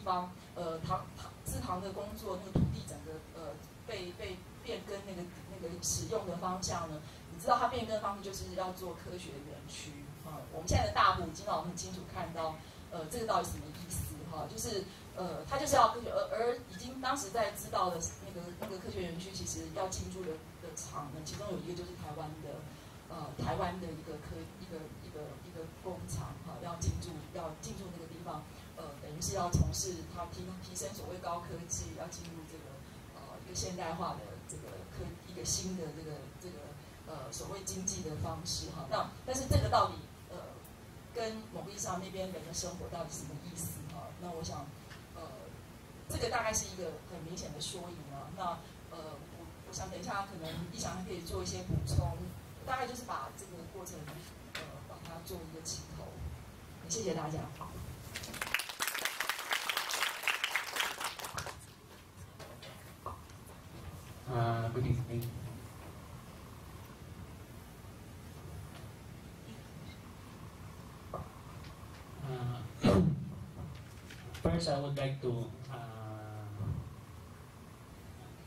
方，制糖的工作，那个土地整个被变更那个使用的方向呢，你知道它变更的方式就是要做科学园区啊。我们现在的大埔已经让我们很清楚看到，这个到底什么意思哈？就是它就是要科学，而已经当时在知道的那个科学园区，其实要进驻的厂呢，其中有一个就是台湾的一个工厂哈，要进驻那个地方，等于是要从事它提升所谓高科技，要进入这个一个现代化的一个新的这个所谓经济的方式哈。那但是这个到底跟某个意义上那边人的生活到底什么意思哈？那我想这个大概是一个很明显的缩影啊。那我想等一下可能一翔可以做一些补充。大概就是把这个过程，把它做一个起头。谢谢大家。Good evening. First, I would like to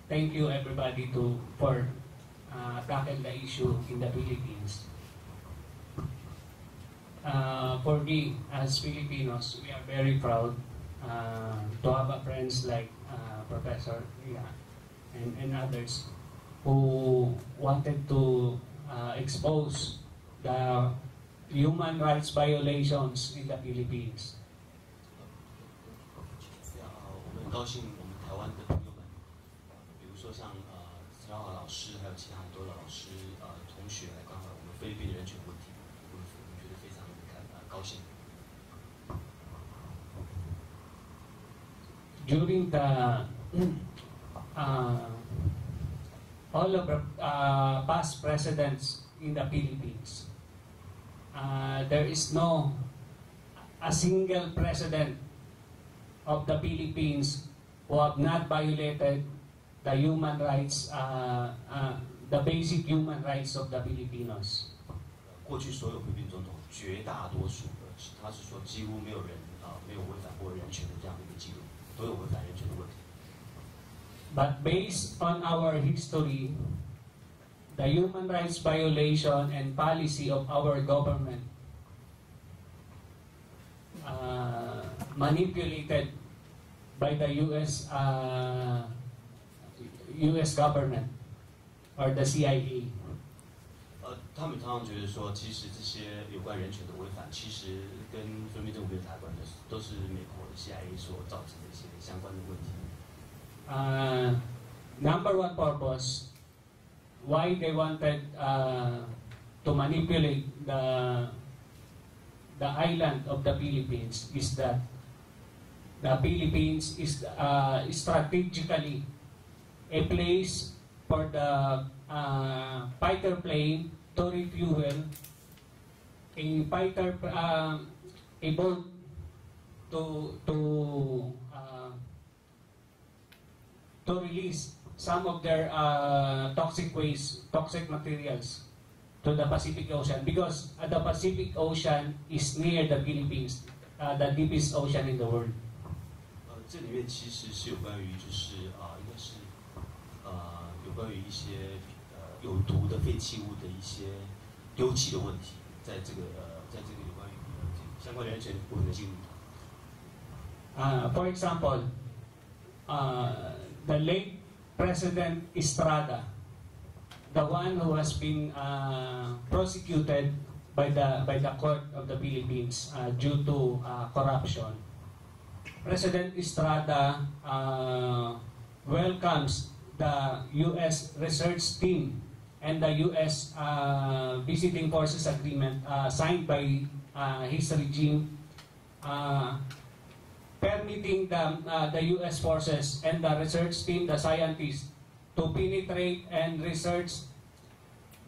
thank you everybody for tackle the issue in the Philippines. For me, as Filipinos, we are very proud to have a friends like Professor Ria and others who wanted to expose the human rights violations in the Philippines. 我们很高兴，我们台湾的朋友们，比如说像陈耀华老师，还有其他很多的老师、同学来关怀我们菲律宾的人权问题，我们觉得非常高兴。During the all of the past presidents in the Philippines, there is no a single president of the Philippines who have not violated the human rights, the basic human rights of the Filipinos. 过去所有菲律宾总统，绝大多数的，他是说几乎没有人没有违反过人权的这样的一个记录，都有违反人权的问题。But based on our history, the human rights violation and policy of our government manipulated by the U.S. government or the CIA. 他们常常觉得说，其实这些有关人权的违反，其实跟菲律宾政府有关的，都是美国的 CIA 所造成的一些相关的问题。Number one purpose, why they wanted to manipulate the island of the Philippines is that the Philippines is strategically a place for the fighter plane to refuel, a boat to release some of their toxic waste, toxic materials to the Pacific Ocean, because the Pacific Ocean is near the Philippines, the deepest ocean in the world. 这里面其实是有关于就是应该是有关于一些有毒的废弃物的一些丢弃的问题，在这个有关于相关人权部分的记录。For example, the late President Estrada, the one who has been prosecuted by the court of the Philippines due to corruption. President Estrada welcomes the U.S. research team and the U.S. visiting forces agreement signed by his regime, permitting the U.S. forces and the research team, the scientists, to penetrate and research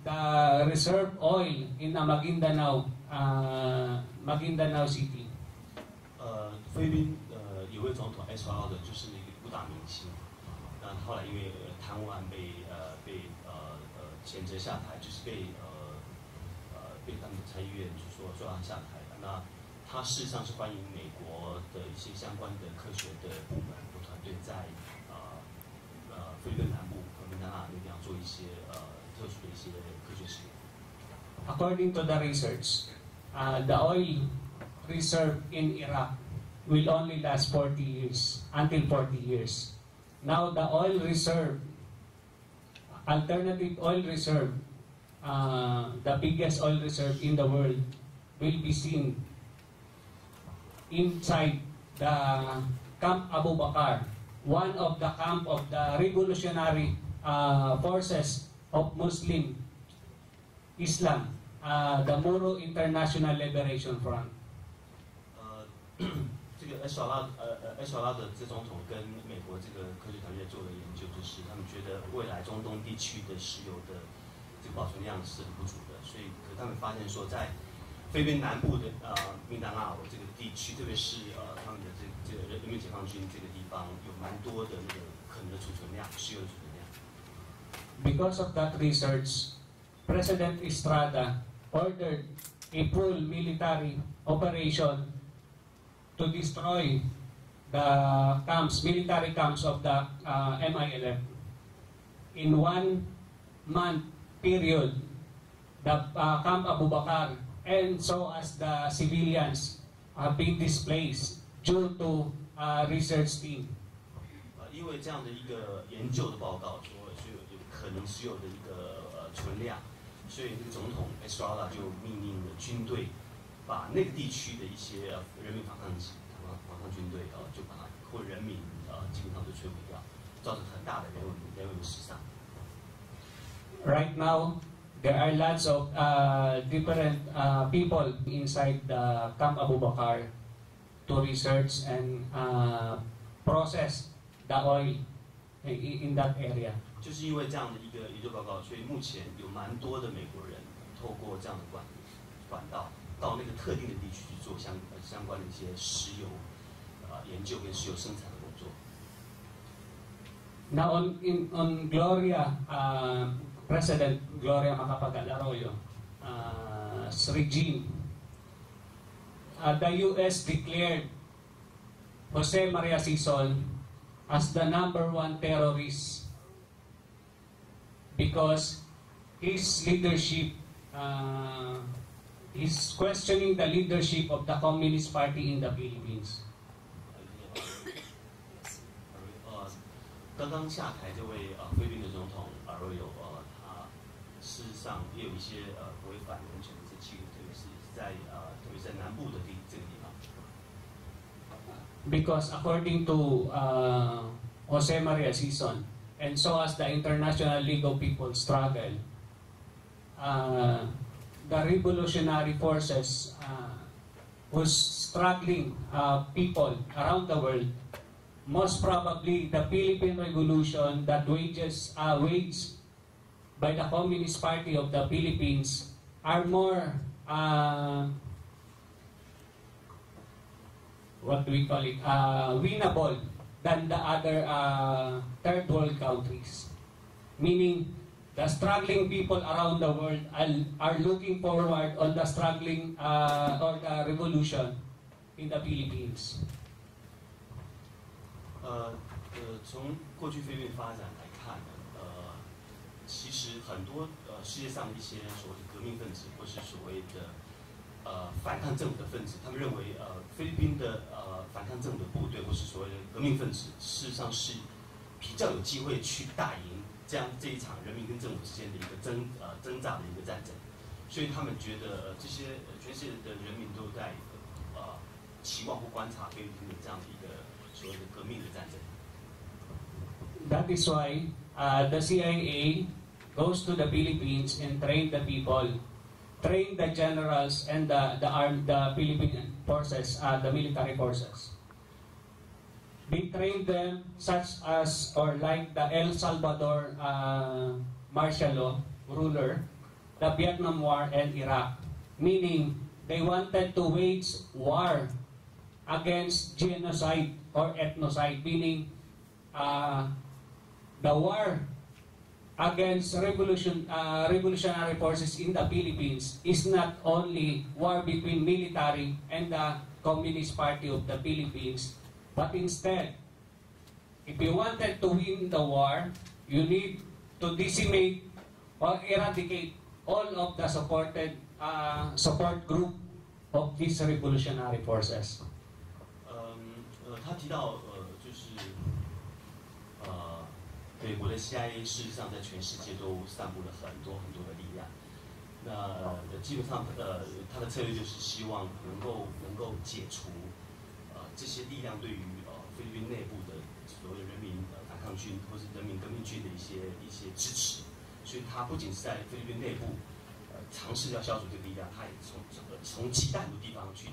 the reserve oil in Maguindanao City. 菲律宾有位总统 SYL 的，就是那个武打明星，那后来因为贪污案被谴责下台，就是被他们的参议院就说让他下台了。那他事实上是欢迎美国的一些相关的科学的部门或团队在菲律宾南部和民纳那地方做一些特殊的一些科学实验。According to the research, the oil reserve in Iraq will only last 40 years, until 40 years. Now the oil reserve, alternative oil reserve, the biggest oil reserve in the world, will be seen inside the Camp Abu Bakr, one of the camp of the revolutionary forces of Muslim Islam, the Moro International Liberation Front. 这个埃小拉的这总统跟美国这个科学团队做的研究，就是他们觉得未来中东地区的石油的这个保存量是很不足的，所以可他们发现说，在菲律宾南部的民达纳这个地区，特别是他们的这个人民解放军这个地方，有蛮多的那个可能的储存量，石油的储存量。Because of that research, President Estrada ordered a full military operation to destroy the camps, military camps of the MILF. In 1 month period, the Camp Abu Bakr and so as the civilians have been displaced due to research team. 因为这样的一个研究的报告说，有可能石油的一个存量，所以这个总统 Estrada 就命令了军队，把那个地区的一些人民反抗军队就把它或人民基本上都摧毁掉，造成很大的人文的死伤。Right now, there are lots of different people inside the Camp Abu Bakr to research and process the oil in that area. 就是因为这样的一个研究报告，所以目前有蛮多的美国人透过这样的管道到那个特定的地区去做相关的一些石油研究跟石油生产的工作。Now on Gloria, President Gloria Macapagal-Arroyo's regime, the U.S. declared Jose Maria Sison as the #1 terrorist because his leadership, he's questioning the leadership of the Communist Party in the Philippines. 刚刚下台这位菲律宾的总统Arroyo，他事实上也有一些违反人权的这企图，特别是在南部的这个地方。Because according to Jose Maria Sison, and so as the International League of People struggle, the revolutionary forces who's struggling people around the world, most probably the Philippine Revolution that waged by the Communist Party of the Philippines are more what do we call it, winnable than the other third world countries. Meaning, the struggling people around the world are looking forward on the struggling or the revolution in the Philippines. 从过去菲律宾发展来看呢，其实很多世界上一些所谓的革命分子或是所谓的反抗政府的分子，他们认为菲律宾的反抗政府的部队或是所谓的革命分子，事实上是比较有机会去打赢这一场人民跟政府之间的一个挣扎的一个战争，所以他们觉得这些全世界的人民都在期望或观察菲律宾的这样的一个所谓的革命的战争。That is why the CIA goes to the Philippines and train the people, train the generals and the Philippine forces, the military forces. They train them such as or like the El Salvador martial law ruler, the Vietnam War and Iraq, meaning they wanted to wage war against genocide or ethnocide, meaning the war against revolutionary forces in the Philippines is not only war between military and the Communist Party of the Philippines, but instead, if you wanted to win the war, you need to decimate or eradicate all of the support group of these revolutionary forces. 他提到美国的 CIA 事实上在全世界都散布了很多的力量。那基本上他的策略就是希望能够解除这些力量对于菲律宾内部的所谓的人民反抗军或是人民革命军的一些支持。所以他不仅是在菲律宾内部尝试要消除这个力量，他也从其他很多地方去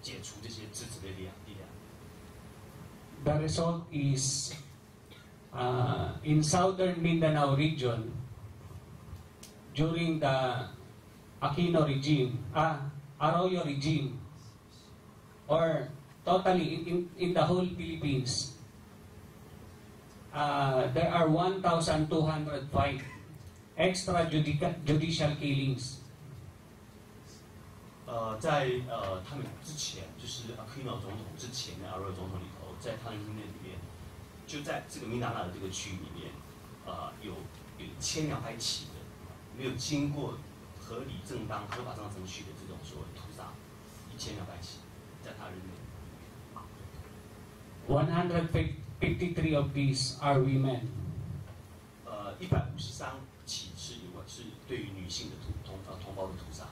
解除这些支持的力量。The result is in southern Mindanao region during the Aquino regime, Arroyo regime, or totally in the whole Philippines, there are 1,205 extrajudicial killings. 在他们之前，就是 Aquino 总统之前的 Arroyo 总统里头，在他的任内里面，就在这个民达纳的这个区域里面，有1200起的没有经过合理正当合法正当程序的这种所谓屠杀，1200起，在他的任内。153 of these are women. 153起是对于女性的同胞的屠杀。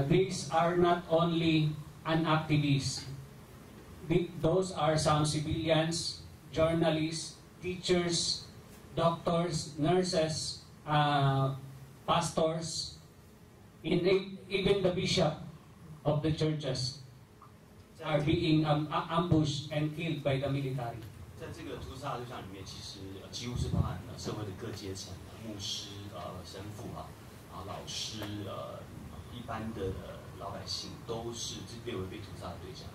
These are not only activists. Those are some civilians, journalists, teachers, doctors, nurses, pastors, even the bishop of the churches are being ambushed and killed by the military. 在这个屠杀对象里面，其实几乎是包含了社会的各阶层，牧师、神父老师、一般的老百姓，都是列为被屠杀的对象。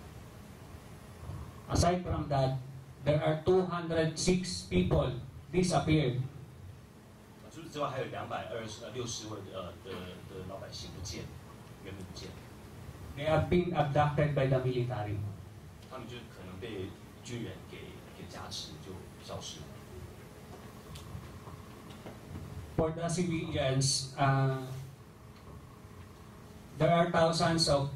Aside from that, there are 206 people disappeared. 除此之外，还有260位的老百姓不见，原本不见。They have been abducted by the military. 他们就可能被军人给加持，就消失了。For the civilians, there are thousands of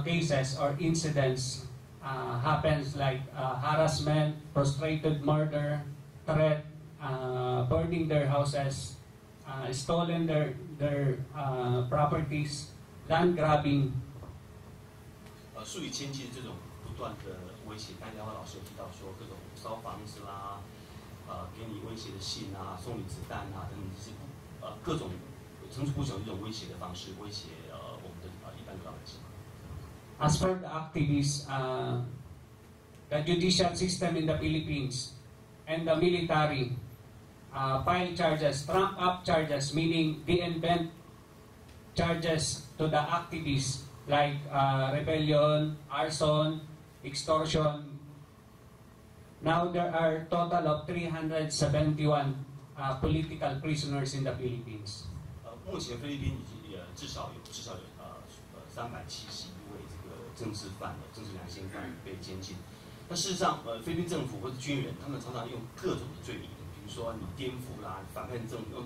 cases or incidents happens like harassment, frustrated murder, threat, burning their houses, stolen their properties, land grabbing. 数以千计的这种不断的威胁，刚才杨老师有提到说各种烧房子啦，给你威胁的信啊，送你子弹啊等等，这是各种层出不穷这种威胁的方式，威胁我们的一般的老百姓。As for the activists, the judicial system in the Philippines and the military file charges, trump up charges, meaning they invent charges to the activists like rebellion, arson, extortion. Now there are total of 371 political prisoners in the Philippines. 目前菲律宾已经至少有371位这个政治犯的政治良心犯被监禁。那事实上，菲律宾政府或者军人，他们常常用各种的罪名，比如说你颠覆啦、反叛政府。